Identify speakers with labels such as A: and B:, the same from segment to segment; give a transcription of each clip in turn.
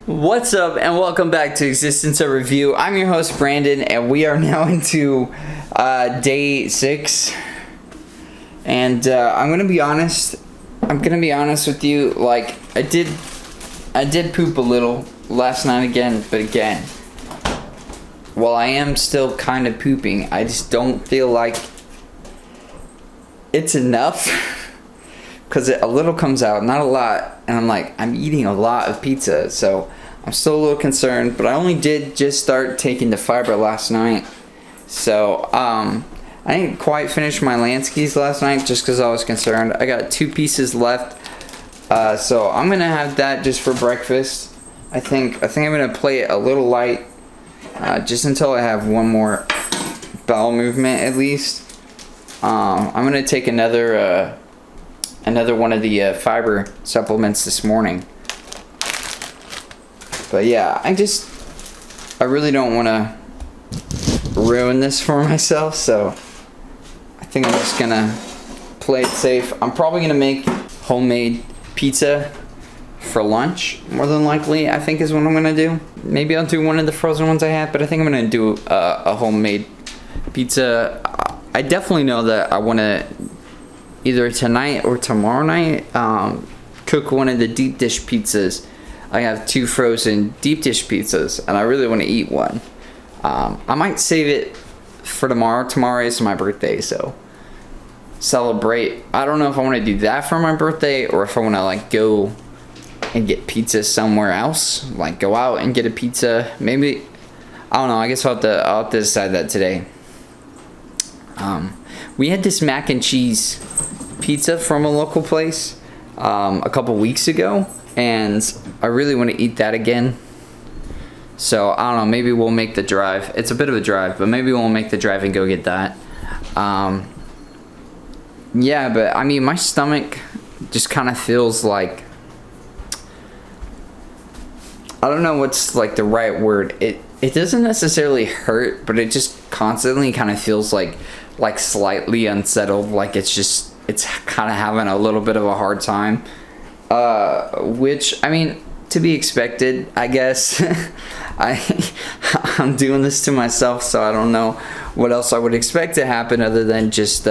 A: What's up and welcome back to Existence of Review. I'm your host Brandon and we are now into day 6. And I'm gonna be honest with you, like I did poop a little last night again, but again, while I am still kind of pooping, I just don't feel like it's enough. Because a little comes out, not a lot, and I'm eating a lot of pizza, so I'm still a little concerned, but I only did just start taking the fiber last night, so I didn't quite finish my Lansky's last night just because I was concerned. I got 2 pieces left, so I'm gonna have that just for breakfast. I think I'm gonna play it a little light, just until I have one more bowel movement at least. I'm gonna take another one of the fiber supplements this morning. But yeah, I really don't want to ruin this for myself, so I think I'm just gonna play it safe. I'm probably gonna make homemade pizza for lunch, more than likely, I think is what I'm gonna do. Maybe I'll do one of the frozen ones I have, but I think I'm gonna do a homemade pizza. I definitely know that I want to either tonight or tomorrow night cook one of the deep dish pizzas. I have 2 frozen deep dish pizzas and I really want to eat one. I might save it for tomorrow. Tomorrow is my birthday, so celebrate. I don't know if I want to do that for my birthday or if I want to like go and get pizza somewhere else, like go out and get a pizza. Maybe, I don't know, I guess I'll have to decide that today. We had this mac and cheese pizza from a local place a couple weeks ago, and I really want to eat that again. So I don't know, maybe we'll make the drive. It's a bit of a drive, but maybe we'll make the drive and go get that. Yeah, but I mean, my stomach just kind of feels like, I don't know what's like the right word. It doesn't necessarily hurt, but it just constantly kind of feels like slightly unsettled, like it's kind of having a little bit of a hard time, which, I mean, to be expected, I guess. I'm doing this to myself, so I don't know what else I would expect to happen other than just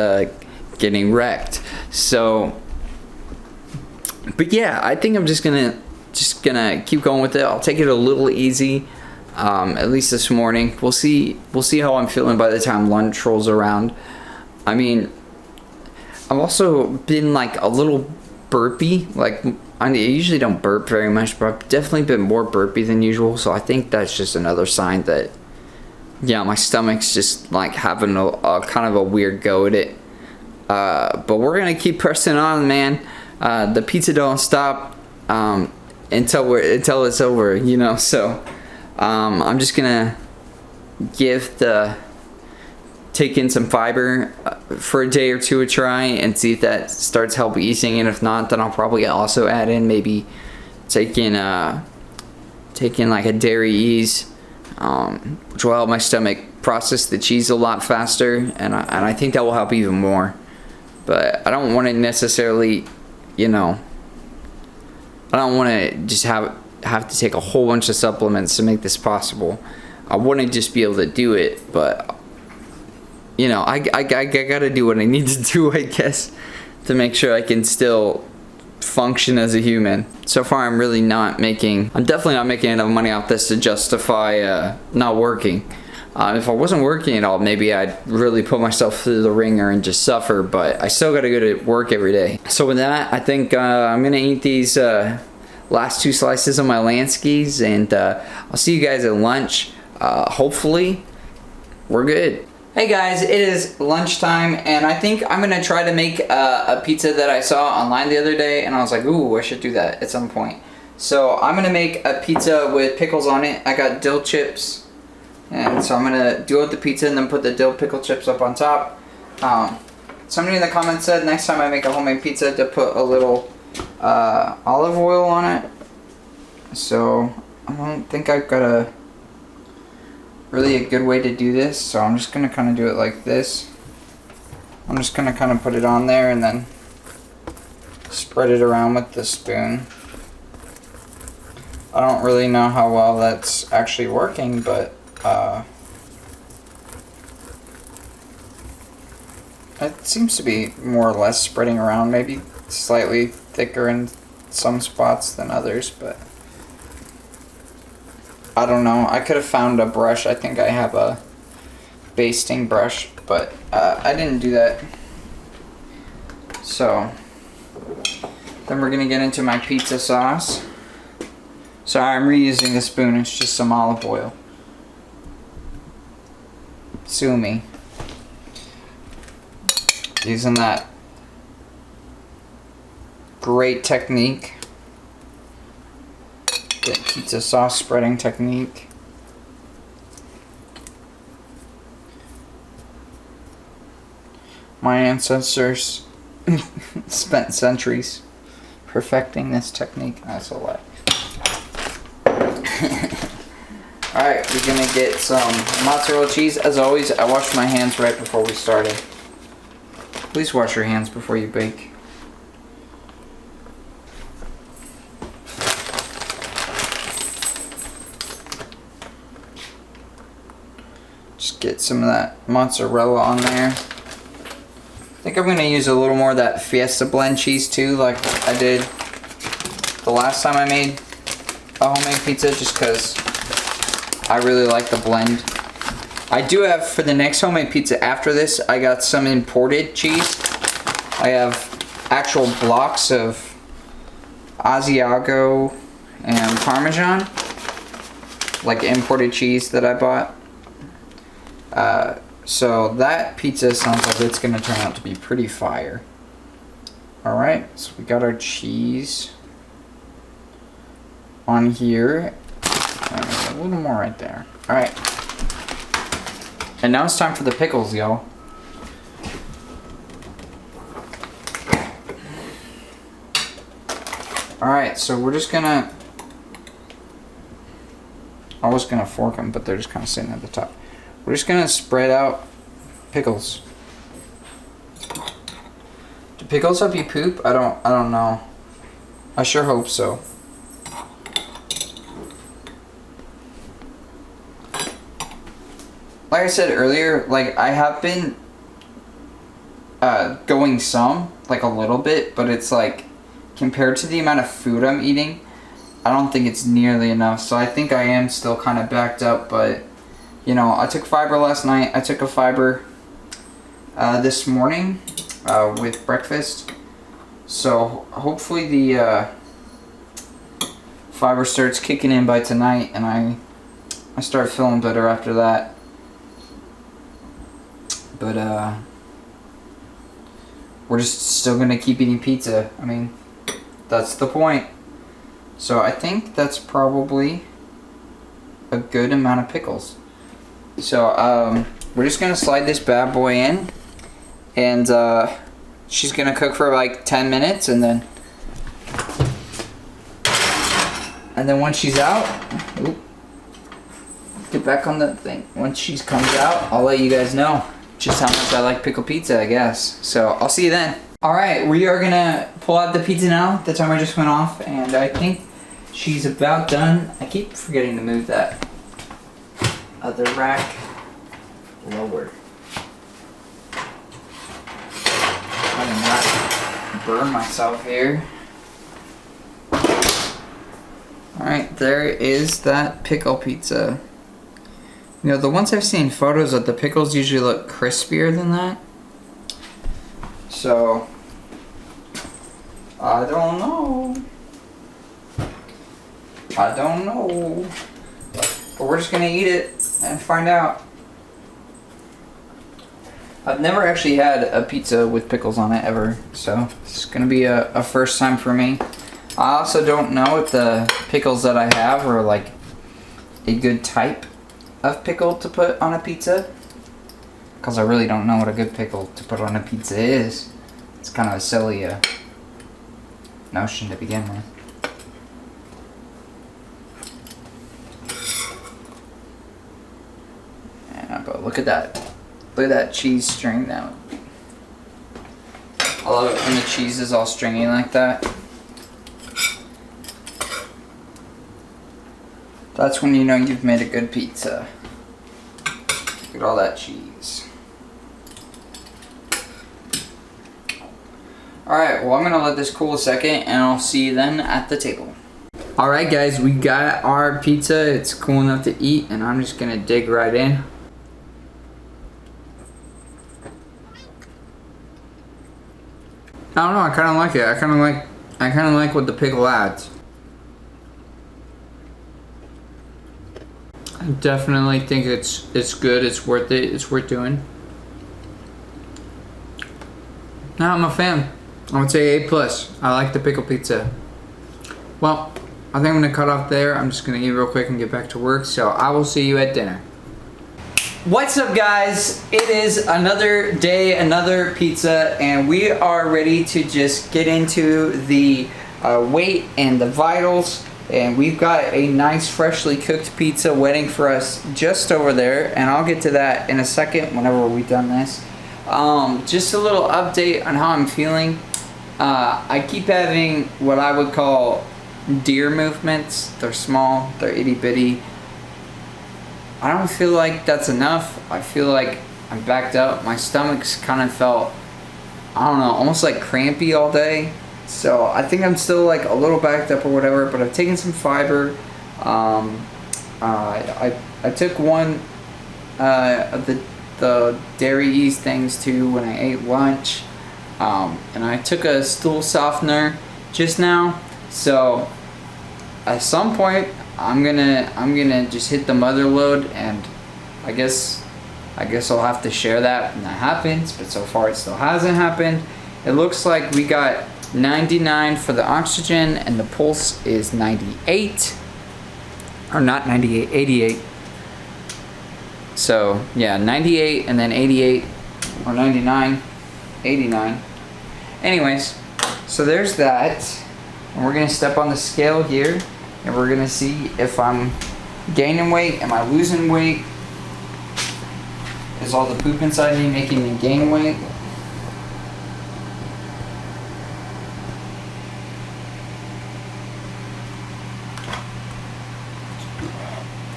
A: getting wrecked. So, but yeah, I think I'm just gonna keep going with it. I'll take it a little easy, at least this morning. We'll see how I'm feeling by the time lunch rolls around. I mean, I've also been like a little burpy. Like, I usually don't burp very much, but I've definitely been more burpy than usual. So I think that's just another sign that, yeah, my stomach's just like having a kind of a weird go at it. But we're gonna keep pressing on, man. The pizza don't stop until it's over, you know. So I'm just gonna take in some fiber for a day or 2 a try and see if that starts help easing, and if not, then I'll probably also add in maybe taking like a dairy ease, which will help my stomach process the cheese a lot faster, and I think that will help even more. But I don't want to necessarily, you know, I don't want to just have to take a whole bunch of supplements to make this possible. I want to just be able to do it, but you know, I gotta do what I need to do, I guess, to make sure I can still function as a human. So far, I'm definitely not making enough money off this to justify not working. If I wasn't working at all, maybe I'd really put myself through the ringer and just suffer, but I still gotta go to work every day. So with that, I think I'm gonna eat these last 2 slices of my Lansky's, and I'll see you guys at lunch. Hopefully, we're good. Hey guys, it is lunchtime, and I think I'm gonna try to make a pizza that I saw online the other day, and I was like, ooh, I should do that at some point. So I'm gonna make a pizza with pickles on it. I got dill chips, and so I'm gonna do out the pizza and then put the dill pickle chips up on top. Somebody in the comments said next time I make a homemade pizza to put a little olive oil on it. So I don't think I've got really a good way to do this, so I'm just gonna kind of do it like this. I'm just gonna kind of put it on there and then spread it around with the spoon. I don't really know how well that's actually working, but it seems to be more or less spreading around, maybe slightly thicker in some spots than others, but I don't know. I could have found a brush. I think I have a basting brush, but I didn't do that. So then we're gonna get into my pizza sauce. Sorry, I'm reusing the spoon. It's just some olive oil. Sue me. Using that great technique. The pizza sauce spreading technique. My ancestors spent centuries perfecting this technique. That's a lie. Alright, we're gonna get some mozzarella cheese. As always, I washed my hands right before we started. Please wash your hands before you bake. Just get some of that mozzarella on there. I think I'm going to use a little more of that Fiesta blend cheese too, like I did the last time I made a homemade pizza, just because I really like the blend. I do have, for the next homemade pizza after this, I got some imported cheese. I have actual blocks of Asiago and Parmesan, like imported cheese that I bought. So that pizza sounds like it's gonna turn out to be pretty fire. Alright, so we got our cheese on here. A little more right there. Alright. And now it's time for the pickles, y'all. Alright, so we're just gonna... I was gonna fork them, but they're just kind of sitting at the top. We're just gonna spread out pickles. Do pickles help you poop? I don't know. I sure hope so. Like I said earlier, like I have been going some, like a little bit, but it's like compared to the amount of food I'm eating, I don't think it's nearly enough. So I think I am still kind of backed up, but you know, I took fiber last night. I took a fiber this morning with breakfast. So hopefully the fiber starts kicking in by tonight, and I start feeling better after that. But we're just still gonna keep eating pizza. I mean, that's the point. So I think that's probably a good amount of pickles. So we're just gonna slide this bad boy in, and she's gonna cook for like 10 minutes, and then once she's out, get back on the thing. Once she comes out, I'll let you guys know just how much I like pickle pizza, I guess. So I'll see you then. All right, we are gonna pull out the pizza now. The timer just went off, and I think she's about done. I keep forgetting to move that other rack lower. I did not burn myself here. Alright, there is that pickle pizza. You know, the ones I've seen photos of, the pickles usually look crispier than that. So, I don't know. I don't know. But we're just gonna eat it and find out. I've never actually had a pizza with pickles on it ever, so it's gonna be a first time for me. I also don't know if the pickles that I have are like a good type of pickle to put on a pizza, because I really don't know what a good pickle to put on a pizza is. It's kind of a silly notion to begin with. But look at that. Look at that cheese string now. I love it when the cheese is all stringy like that. That's when you know you've made a good pizza. Look at all that cheese. Alright, well I'm gonna let this cool a second and I'll see you then at the table. Alright guys, we got our pizza. It's cool enough to eat and I'm just gonna dig right in. I don't know, I kinda like it. I kinda like what the pickle adds. I definitely think it's good, it's worth it, it's worth doing. No, I'm a fan. I would say A+. I like the pickle pizza. Well, I think I'm gonna cut off there. I'm just gonna eat real quick and get back to work. So I will see you at dinner. What's up guys? It is another day, another pizza, and we are ready to just get into the weight and the vitals. And we've got a nice freshly cooked pizza waiting for us just over there, and I'll get to that in a second whenever we've done this. Just a little update on how I'm feeling. I keep having what I would call deer movements. They're small, they're itty bitty. I don't feel like that's enough. I feel like I'm backed up. My stomach's kind of felt, I don't know, almost like crampy all day. So I think I'm still like a little backed up or whatever, but I've taken some fiber. I took one of the dairy ease things too when I ate lunch. And I took a stool softener just now. So at some point I'm gonna just hit the mother load, and I guess I'll have to share that when that happens, but so far it still hasn't happened. It looks like we got 99 for the oxygen and the pulse is 98, or not 98, 88. So yeah, 98 and then 88, or 99, 89. Anyways, so there's that, and we're gonna step on the scale here and we're gonna see if I'm gaining weight, am I losing weight, is all the poop inside me making me gain weight.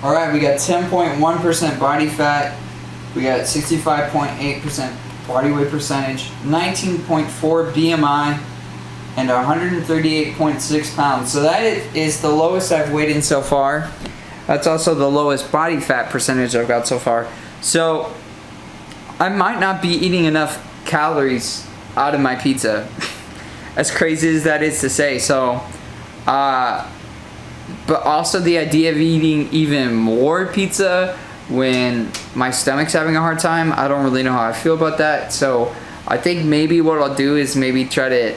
A: Alright, we got 10.1% body fat, we got 65.8% body weight percentage, 19.4 BMI, and 138.6 pounds. So that is the lowest I've weighed in so far. That's also the lowest body fat percentage I've got so far. So I might not be eating enough calories out of my pizza. As crazy as that is to say. So, but also the idea of eating even more pizza when my stomach's having a hard time, I don't really know how I feel about that. So I think maybe what I'll do is maybe try to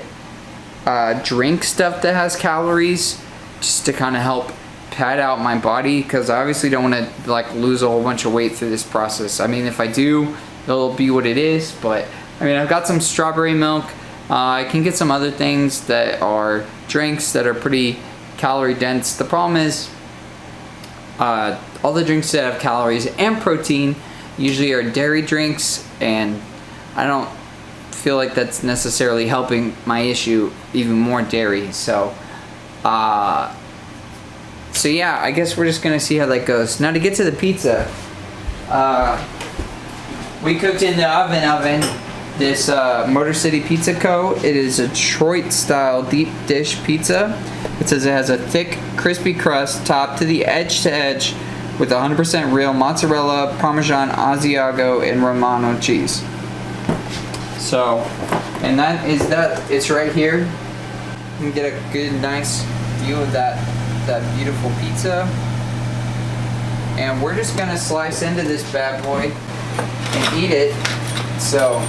A: drink stuff that has calories just to kind of help pad out my body, because I obviously don't want to like lose a whole bunch of weight through this process. I mean, if I do, it'll be what it is. But I mean, I've got some strawberry milk. I can get some other things that are drinks that are pretty calorie dense. The problem is all the drinks that have calories and protein usually are dairy drinks, and I don't feel like that's necessarily helping my issue, even more dairy. So so yeah, I guess we're just gonna see how that goes. Now to get to the pizza, we cooked in the oven this Motor City Pizza Co. It is a Detroit style deep dish pizza. It says it has a thick crispy crust topped to the edge with 100% real mozzarella, Parmesan, Asiago, and Romano cheese. So, and that is that. It's right here. You can get a good, nice view of that beautiful pizza. And we're just gonna slice into this bad boy and eat it. So,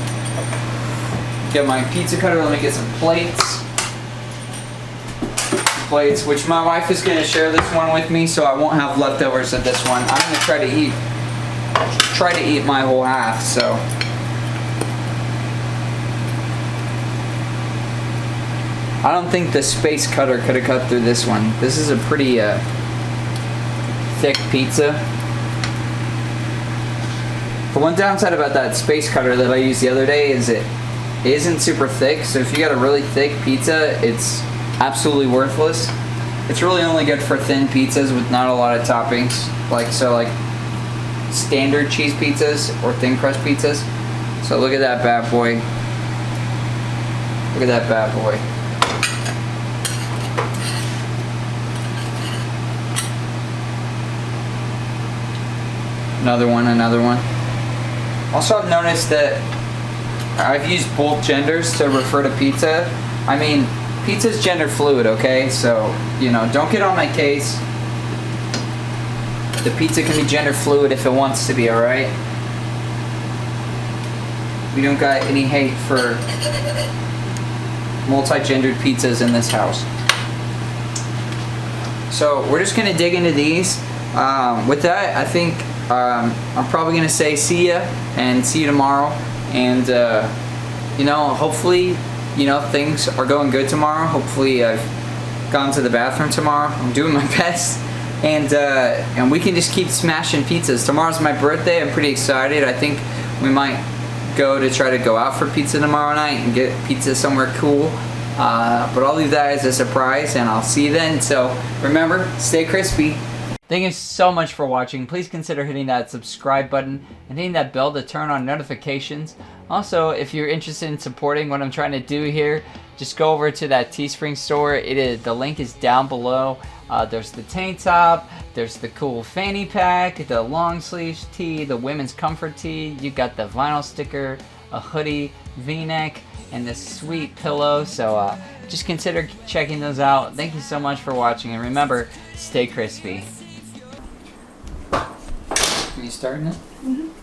A: get my pizza cutter. Let me get some plates. Which my wife is gonna share this one with me, so I won't have leftovers of this one. I'm gonna try to eat my whole half. So. I don't think the space cutter could have cut through this one. This is a pretty thick pizza. The one downside about that space cutter that I used the other day is it isn't super thick. So if you got a really thick pizza, it's absolutely worthless. It's really only good for thin pizzas with not a lot of toppings. Like standard cheese pizzas or thin crust pizzas. So look at that bad boy. Look at that bad boy. Another one, another one. Also, I've noticed that I've used both genders to refer to pizza. I mean, pizza's gender fluid, okay? So, you know, don't get on my case. The pizza can be gender fluid if it wants to be, alright? We don't got any hate for multi-gendered pizzas in this house. So, we're just gonna dig into these. With that, I think I'm probably gonna say see ya and see you tomorrow. And, you know, hopefully, you know, things are going good tomorrow. Hopefully, I've gone to the bathroom tomorrow. I'm doing my best. And we can just keep smashing pizzas. Tomorrow's my birthday. I'm pretty excited. I think we might try to go out for pizza tomorrow night and get pizza somewhere cool. But I'll leave that as a surprise, and I'll see you then. So remember, stay crispy. Thank you so much for watching. Please consider hitting that subscribe button and hitting that bell to turn on notifications. Also, if you're interested in supporting what I'm trying to do here, just go over to that Teespring store. The link is down below. There's the tank top, there's the cool fanny pack, the long sleeves tee, the women's comfort tee. You got the vinyl sticker, a hoodie, V-neck, and this sweet pillow. So just consider checking those out. Thank you so much for watching, and remember, stay crispy. Are you starting it?
B: Mm-hmm.